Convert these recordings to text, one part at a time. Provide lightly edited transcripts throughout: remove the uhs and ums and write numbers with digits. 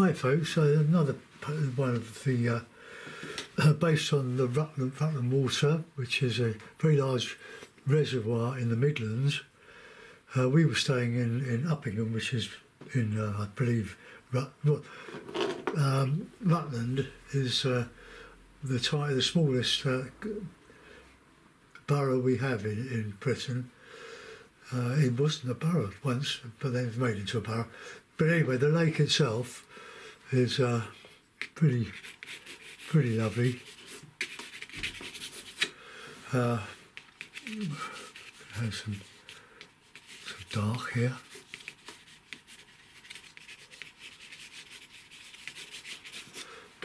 Hi folks, another one of the, based on the Rutland Water, which is a very large reservoir in the Midlands. We were staying in Uppingham, which is in, I believe, Rutland is the smallest borough we have in Britain. It wasn't a borough once, but they've made it into a borough. But anyway, the lake itself is pretty lovely. Have some dark here.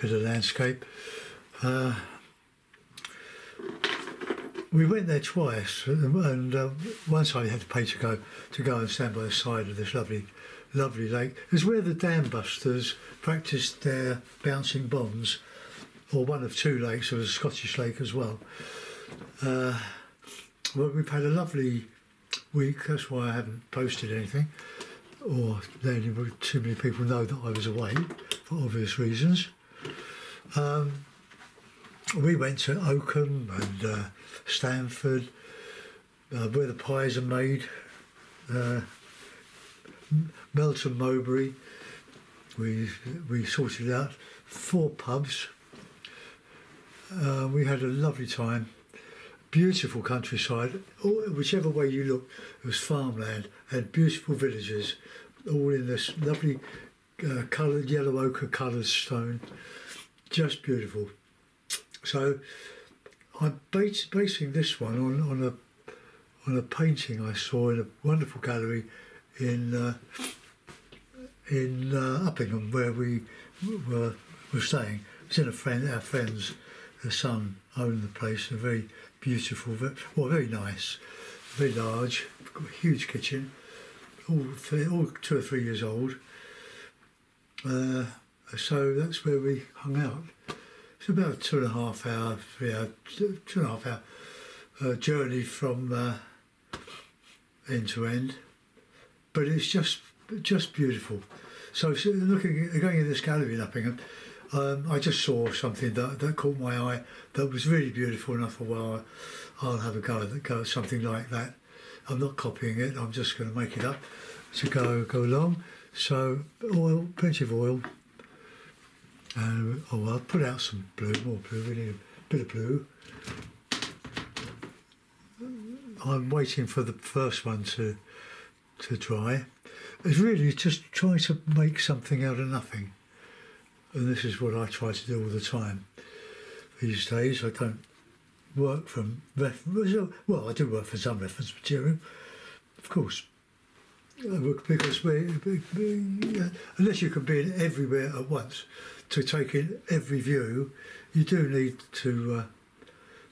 Bit of landscape. We went there twice, and once I had to pay to go and stand by the side of this lovely lake. It's where the dam busters practiced their bouncing bombs, or one of two lakes. There was a Scottish lake as well. Well, we've had a lovely week. That's why I haven't posted anything, or letting too many people know that I was away for obvious reasons. We went to Oakham and Stamford, where the pies are made. Melton Mowbray. We sorted out 4 pubs. We had a lovely time. Beautiful countryside. Whichever way you look, it was farmland and beautiful villages, all in this lovely coloured yellow ochre coloured stone. Just beautiful. So I'm basing this one on a painting I saw in a wonderful gallery in Uppingham, where we were staying. It's in our friend's son owned the place. A very beautiful, very nice, very large, got a huge kitchen, all 2 or 3 years old. So that's where we hung out. It's about a 2.5 hour, 2.5 hour journey from end to end, but it's just beautiful. So going in this gallery in Uppingham, I just saw something that caught my eye that was really beautiful, and I thought, well, I'll have a go at something like that. I'm not copying it. I'm just going to make it up to go along. So plenty of oil. I'll put out some blue, more blue. We need a bit of blue. I'm waiting for the first one to dry. It's really just trying to make something out of nothing, and this is what I try to do all the time these days. I don't work from well, I do work for some reference material, of course, because unless you can be everywhere at once to take in every view, you do need to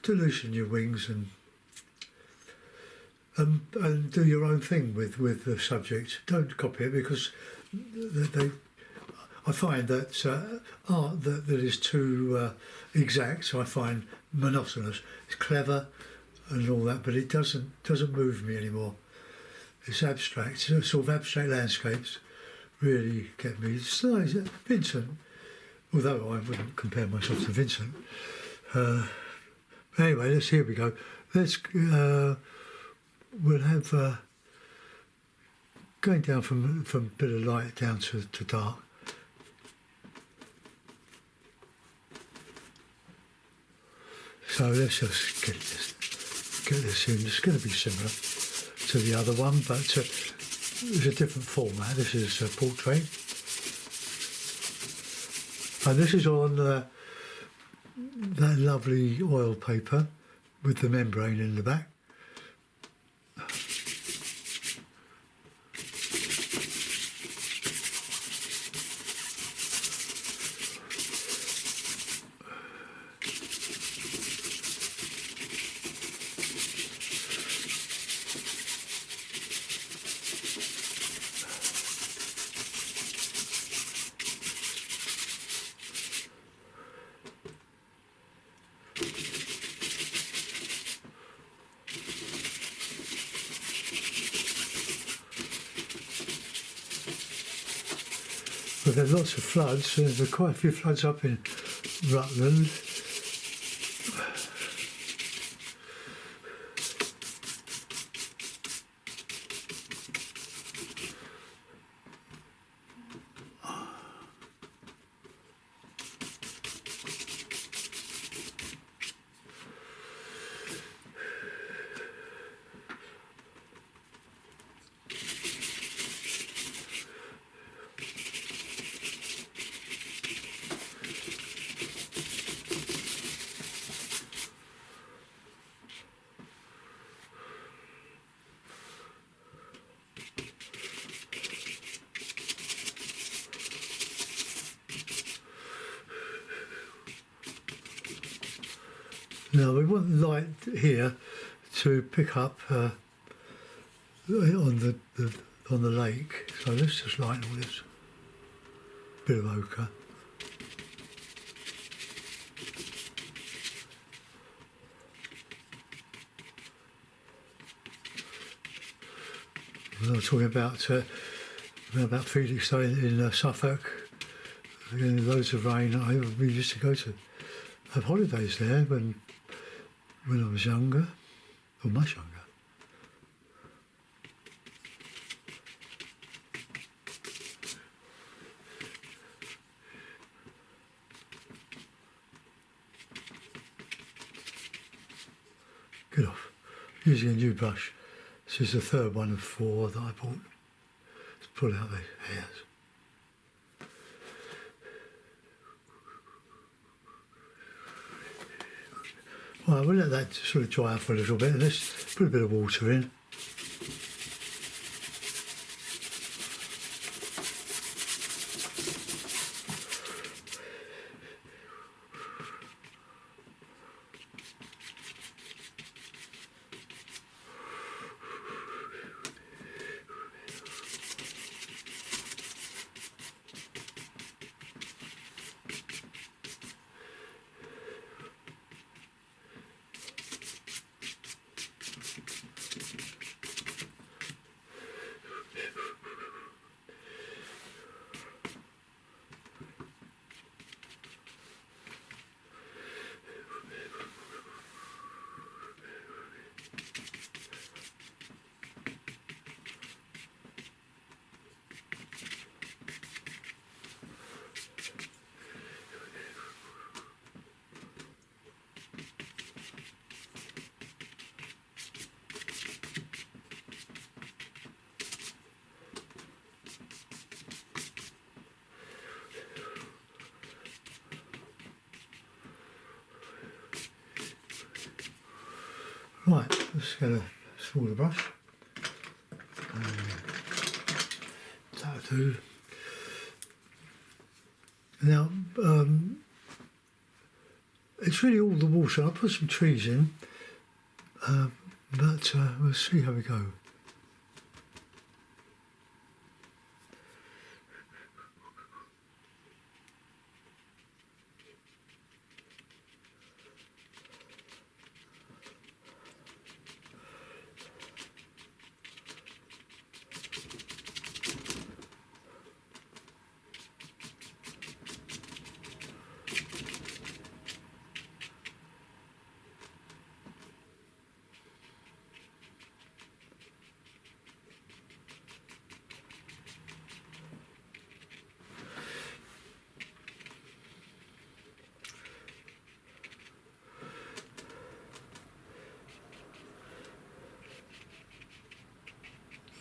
loosen your wings and do your own thing with the subject. Don't copy it, because I find that art that is too exact, I find monotonous. It's clever and all that, but it doesn't move me anymore. It's abstract, sort of abstract landscapes really get me. It's nice. Vincent, although I wouldn't compare myself to Vincent. Anyway, here we go. We'll have going down from a bit of light down to dark. So let's just get this in. It's going to be similar to the other one, but it's a different format. This is a portrait, and this is on that lovely oil paper with the membrane in the back. I've had lots of floods. There's quite a few floods up in Rutland. Now we want the light here to pick up on the lake. So let's just lighten all this bit of ochre. I was talking about Felix Day in Suffolk. Again, loads of rain. We used to go to have holidays there when I was younger, or much younger. Good off. Using a new brush. This is the third one of 4 that I bought. Let's pull out the hairs. Right, we'll let that sort of dry up for a little bit. Let's put a bit of water in. Right, let's get a smaller brush. That'll do. Now, it's really all the water. I'll put some trees in, but we'll see how we go.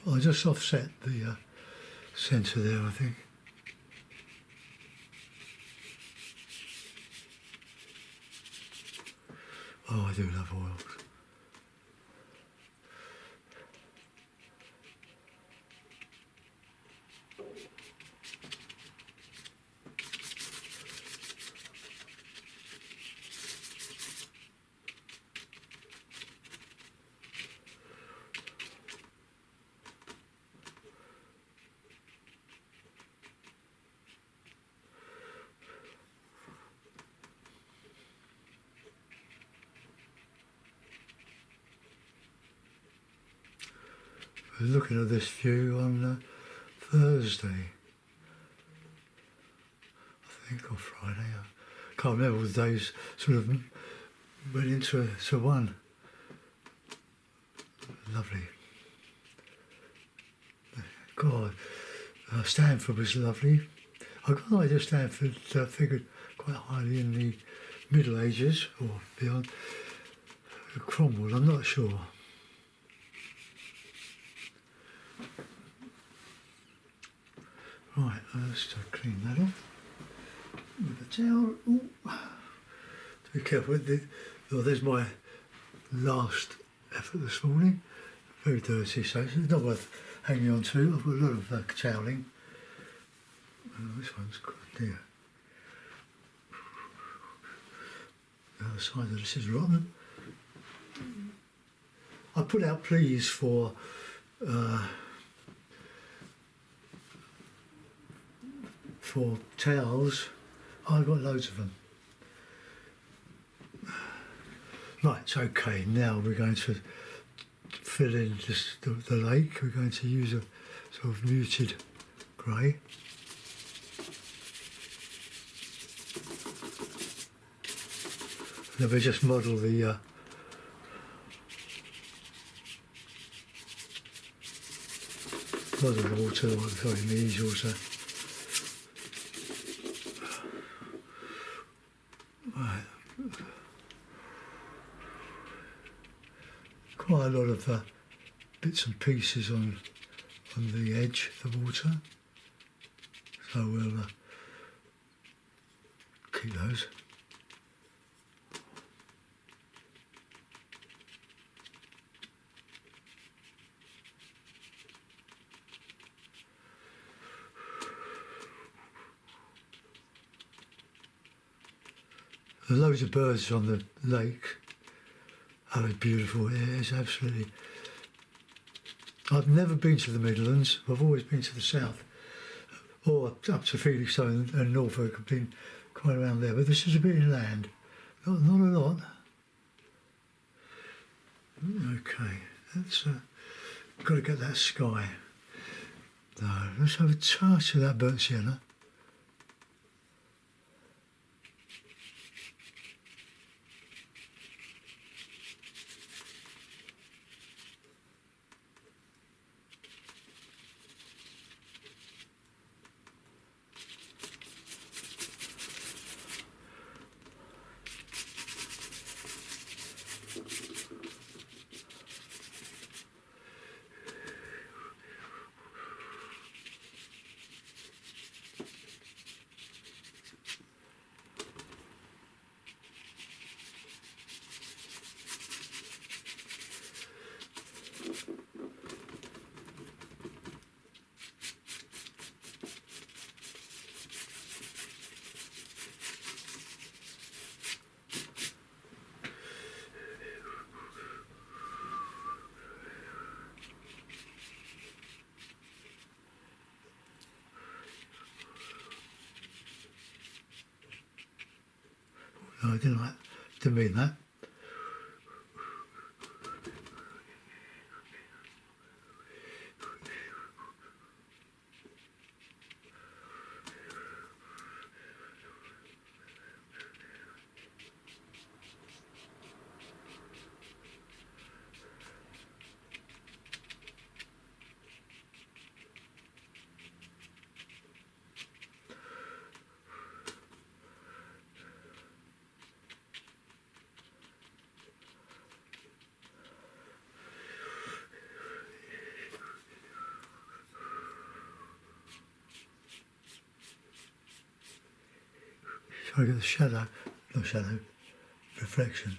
I'll just offset the centre there, I think. Oh, I do love oils. I was looking at this view on Thursday. think, or Friday. I can't remember. All the days sort of went into to one. Lovely. God, Stanford was lovely. I got the idea Stanford figured quite highly in the Middle Ages or beyond. Cromwell, I'm not sure. Right, let's clean that off with a towel. Ooh. Be careful. There's my last effort this morning. Very dirty, so it's not worth hanging on to. I've got a lot of toweling. This one's good, dear. The other side of this is rotten. I put out pleas for towels. I've got loads of them. Right, okay, now we're going to fill in just the lake. We're going to use a sort of muted grey. Then we just model the water, sorry, the easels. Right. Quite a lot of bits and pieces on the edge of the water, so we'll keep those. There are loads of birds on the lake. Oh, it's beautiful. It is absolutely. I've never been to the Midlands. I've always been to the south, or up to Felixstowe and Norfolk. I've been quite around there, but this is a bit inland. Not a lot. Okay, that's got to get that sky. No, let's have a touch of that burnt sienna. No, I didn't mean that. Try to get the shadow, reflection.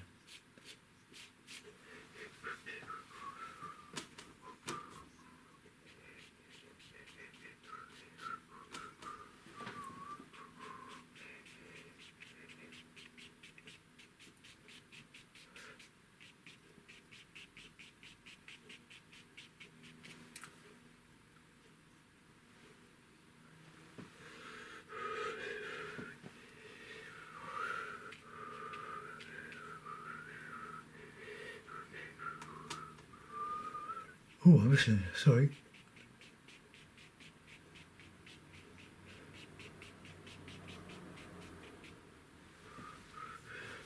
Oh, I'm listening, sorry.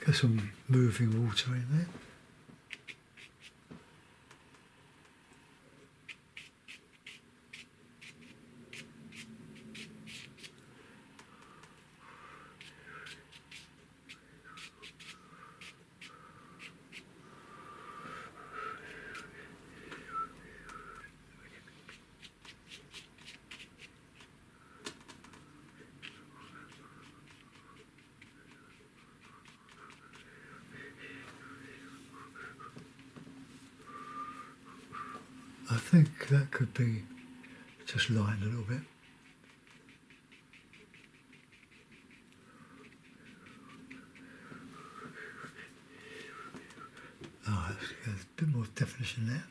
Get some moving water in there. I think that could be just lined a little bit. Oh, there's a bit more definition there.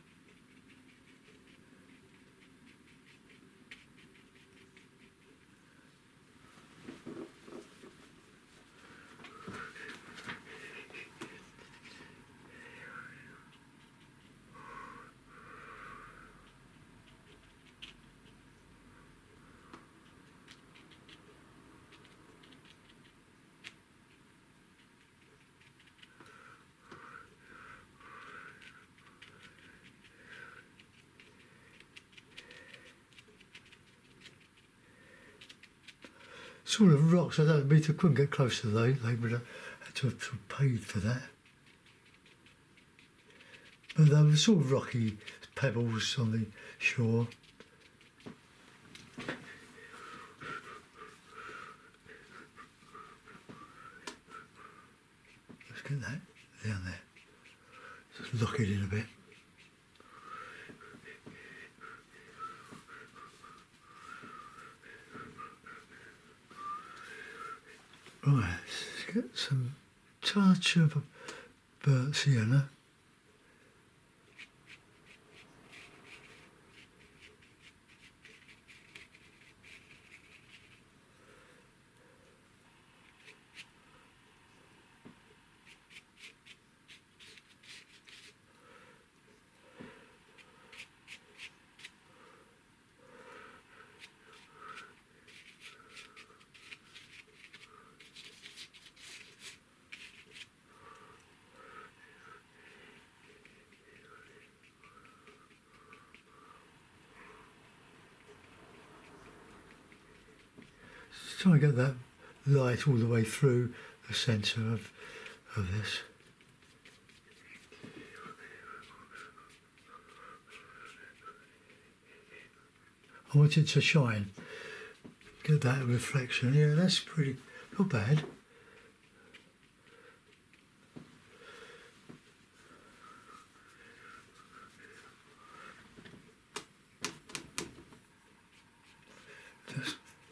Sort of rocks, I don't mean to couldn't get close to those, they would have had to have sort of paid for that. But they were sort of rocky pebbles on the shore. Let's get that down there. Just lock it in a bit. Right, let's get some touch of burnt sienna. Try and get that light all the way through the centre of this. I want it to shine. Get that reflection. Yeah, that's pretty, not bad.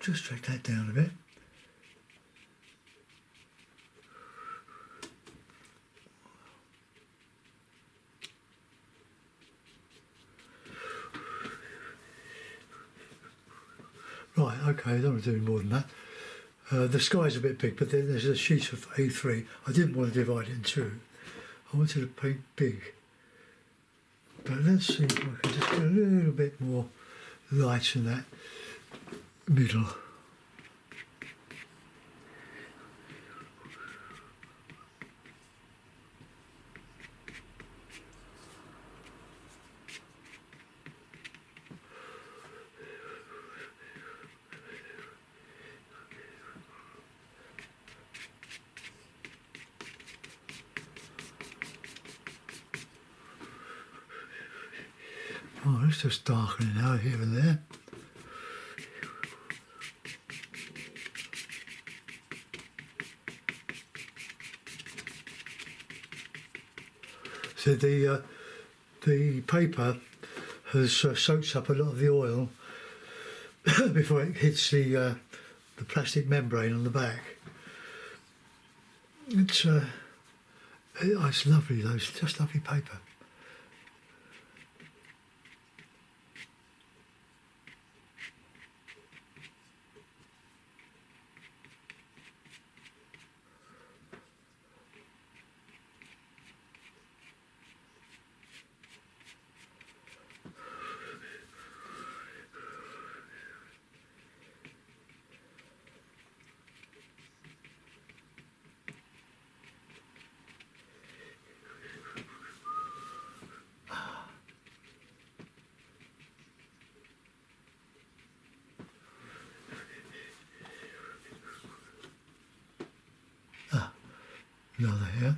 Just drag that down a bit. Right, okay, I don't want to do more than that. The sky's a bit big, but then there's a sheet of A3. I didn't want to divide it in two. I wanted to paint big. But let's see if I can just get a little bit more light in that middle. Oh, it's just darkening out here and there. So the paper has soaked up a lot of the oil before it hits the plastic membrane on the back. It's lovely though, it's just lovely paper. Another here.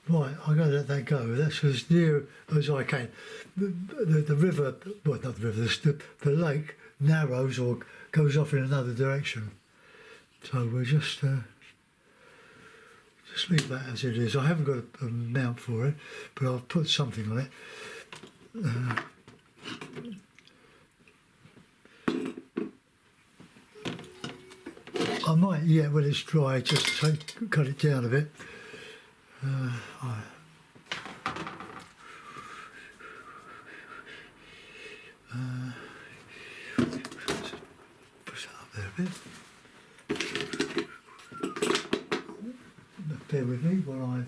Right, I'm going to let that go. That's as near as I can. The river, well, not the river, the lake narrows or goes off in another direction. So we'll just leave that as it is. I haven't got a mount for it, but I'll put something on it. I might, yeah, when it's dry, just cut it down a bit. Push that up there a bit. Bear with me while I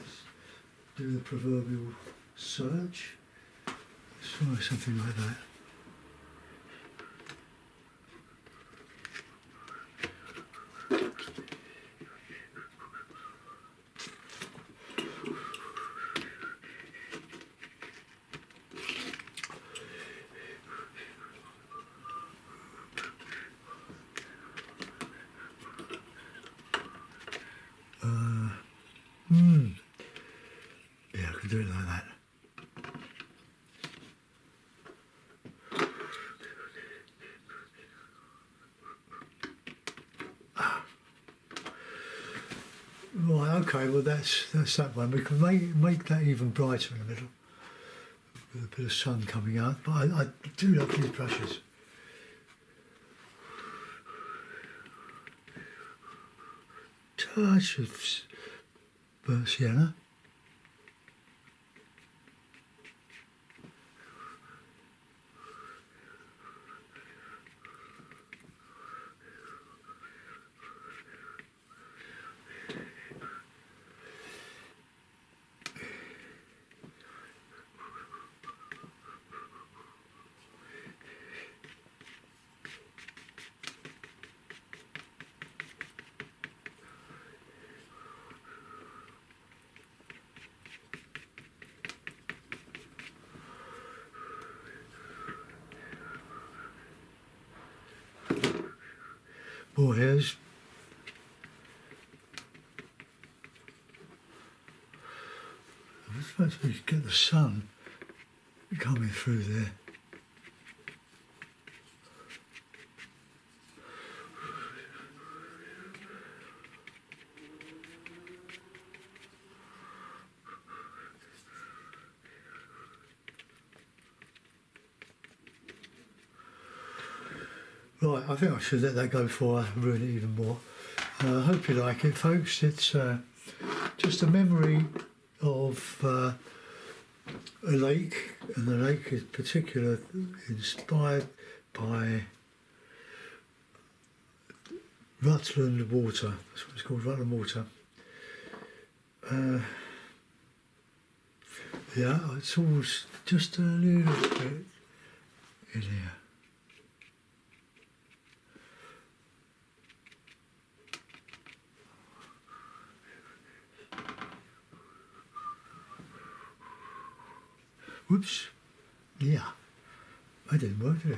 do the proverbial search. Let's try something like that. Yeah, I can do it like that. Right, okay, well that's that one. We can make that even brighter in the middle with a bit of sun coming out. But I do love these brushes. Touch of burnt sienna. More hairs. I'm supposed to get the sun coming through there. Right, I think I should let that go before I ruin it even more. I hope you like it, folks. It's just a memory of a lake, and the lake is particularly inspired by Rutland Water. That's what it's called, Rutland Water. Yeah, it's all just a little bit in here. Whoops. Yeah. That didn't work, did it?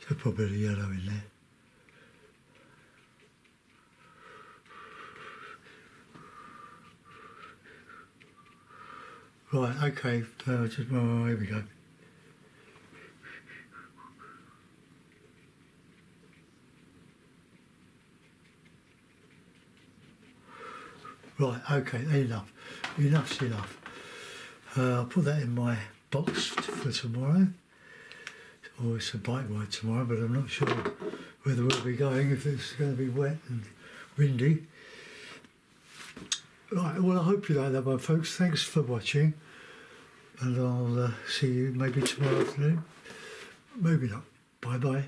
So put a bit of yellow in there. Right, okay, just, oh, here we go. Right, okay, enough. Enough's enough. I'll put that in my box for tomorrow. Or it's a bike ride tomorrow, but I'm not sure whether we'll be going, if it's going to be wet and windy. Right, well, I hope you like that one, folks. Thanks for watching, and I'll see you maybe tomorrow afternoon. Maybe not. Bye-bye.